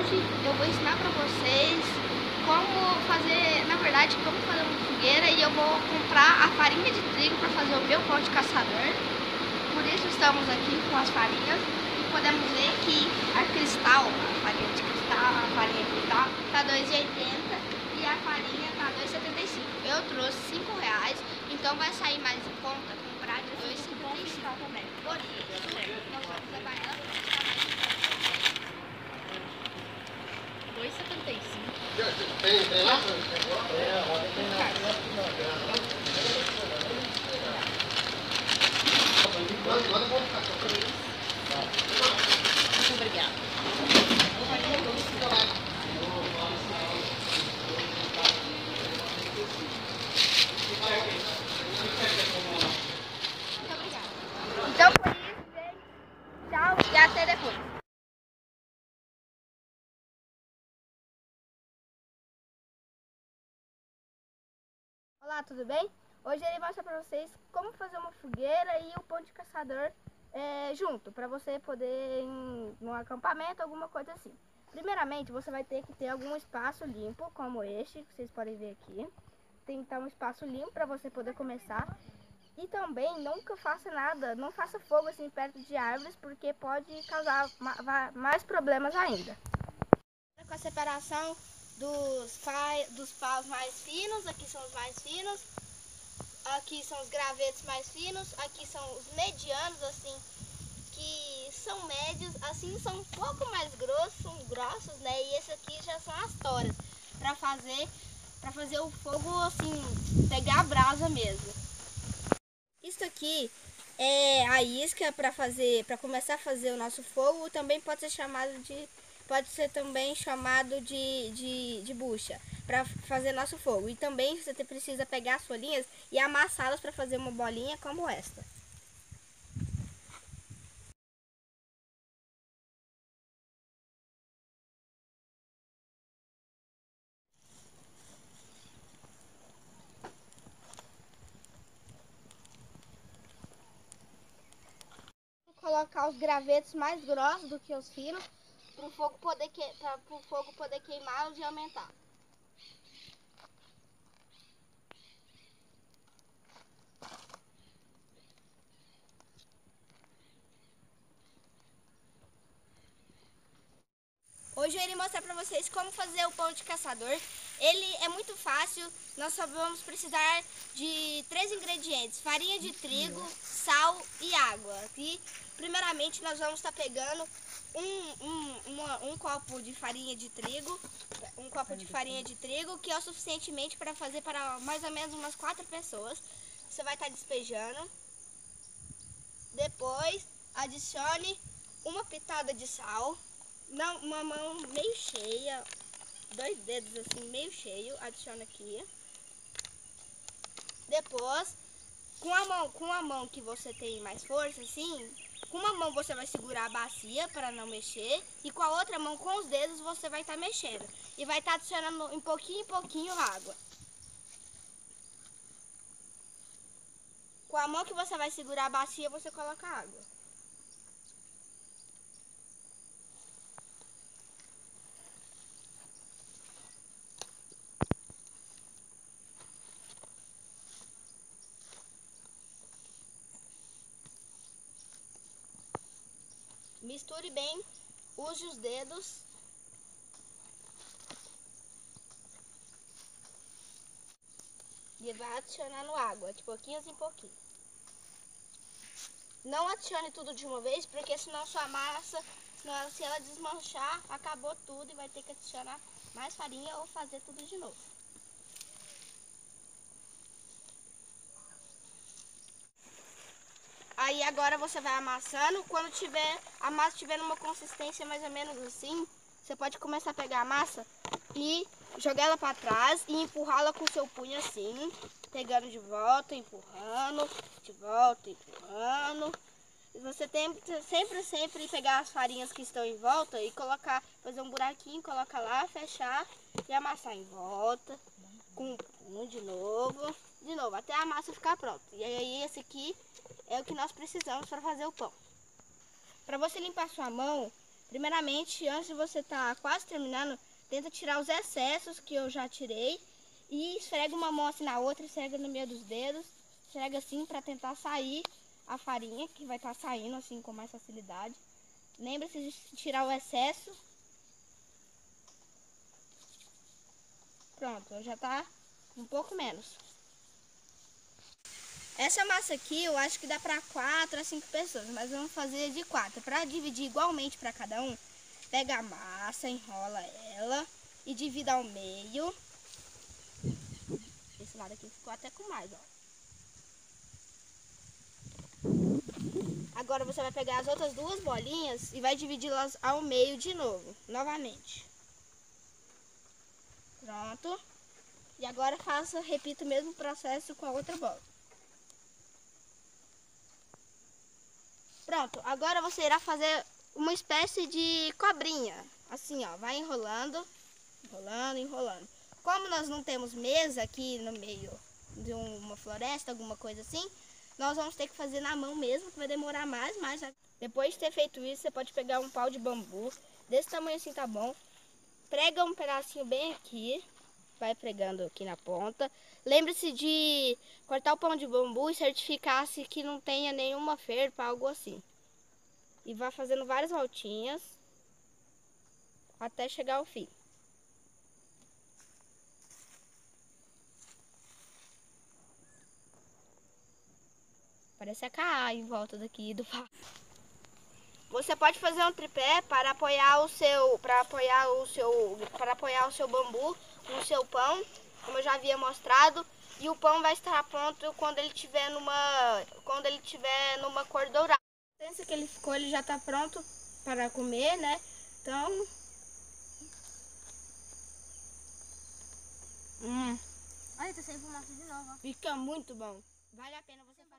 hoje eu vou ensinar para vocês como fazer, na verdade, como fazer uma fogueira, e eu vou comprar a farinha de trigo para fazer o meu pão de caçador. Por isso estamos aqui com as farinhas e podemos ver que a cristal, a farinha de cristal, a farinha cristal está R$2,80 e a farinha está R$2,75. Eu trouxe R$5, então vai sair mais em conta comprar de R$2,75 também. Por isso, nós vamos levar ela para ficar mais em conta. R$2,75. Tem lá? Muito obrigada. Muito obrigada. Então, por isso, gente, tchau e até depois. Olá, tudo bem? Hoje ele mostra para vocês como fazer uma fogueira e o pão de caçador junto, para você poder ir num acampamento, alguma coisa assim. Primeiramente, você vai ter que ter algum espaço limpo, como este, que vocês podem ver aqui. Tem que estar um espaço limpo para você poder começar. E também nunca faça nada, não faça fogo assim perto de árvores, porque pode causar mais problemas ainda. Com a separação dos paus mais finos, aqui são os mais finos, aqui são os gravetos mais finos, aqui são os medianos, assim, que são médios, assim, são um pouco mais grossos, né? E esse aqui já são as toras, para fazer o fogo, assim, pegar a brasa mesmo. Isso aqui é a isca para começar a fazer o nosso fogo. Também pode ser também chamado de bucha, para fazer nosso fogo. E também você precisa pegar as folhinhas e amassá-las para fazer uma bolinha como esta. Colocar os gravetos mais grossos do que os finos, para o fogo poder queimá-los e aumentar. Hoje eu irei mostrar para vocês como fazer o pão de caçador. Ele é muito fácil, nós só vamos precisar de 3 ingredientes: farinha de trigo, sal e água. E primeiramente nós vamos estar pegando um copo de farinha de trigo, que é o suficientemente para fazer para mais ou menos umas 4 pessoas. Você vai estar despejando. Depois adicione uma pitada de sal. Não, uma mão meio cheia, 2 dedos assim meio cheio, adiciona aqui. Depois, com a mão que você tem mais força, assim, com uma mão você vai segurar a bacia para não mexer, e com a outra mão, com os dedos, você vai estar mexendo. E vai estar adicionando em pouquinho água. Com a mão que você vai segurar a bacia, você coloca água. Misture bem, use os dedos. E vai adicionando água, de pouquinhos em pouquinhos. Não adicione tudo de uma vez, porque senão sua massa, se ela desmanchar, acabou tudo e vai ter que adicionar mais farinha ou fazer tudo de novo. Aí agora você vai amassando. Quando a massa estiver numa consistência mais ou menos assim, você pode começar a pegar a massa e jogar ela para trás e empurrá-la com o seu punho assim, pegando de volta, empurrando, de volta, empurrando. E você tem sempre pegar as farinhas que estão em volta e fazer um buraquinho, colocar lá, fechar e amassar em volta, com o punho de novo, até a massa ficar pronta. E aí esse aqui é o que nós precisamos para fazer o pão. Para você limpar sua mão, Primeiramente, antes de você estar quase terminando, tenta tirar os excessos que eu já tirei e esfrega uma mão assim na outra, esfrega no meio dos dedos, esfrega assim para tentar sair a farinha, que vai estar saindo assim com mais facilidade. Lembre-se de tirar o excesso. Pronto, já está um pouco menos. Essa massa aqui eu acho que dá para 4 a 5 pessoas, mas vamos fazer de 4. Para dividir igualmente para cada um, pega a massa, enrola ela e divida ao meio. Esse lado aqui ficou até com mais, ó. Agora você vai pegar as outras duas bolinhas e vai dividi-las ao meio de novo, novamente. Pronto. E agora repita o mesmo processo com a outra bola. Pronto, agora você irá fazer uma espécie de cobrinha. Assim, ó, vai enrolando, enrolando, enrolando. Como nós não temos mesa aqui no meio de uma floresta, alguma coisa assim, nós vamos ter que fazer na mão mesmo, que vai demorar mais. Depois de ter feito isso, você pode pegar um pau de bambu, desse tamanho assim tá bom. Prega um pedacinho bem aqui, vai pregando aqui na ponta. Lembre-se de cortar o pão de bambu e certificar-se que não tenha nenhuma ferpa, algo assim. E vai fazendo várias voltinhas até chegar ao fim. Parece a cair em volta daqui do vaso. Você pode fazer um tripé para apoiar o seu bambu no seu pão, como eu já havia mostrado, e o pão vai estar pronto quando ele tiver numa cor dourada. Pensa que ele ficou, ele já está pronto para comer, né? Então, Olha, tá sem fumaça de novo, ó. fica muito bom. Vale a pena você fazer.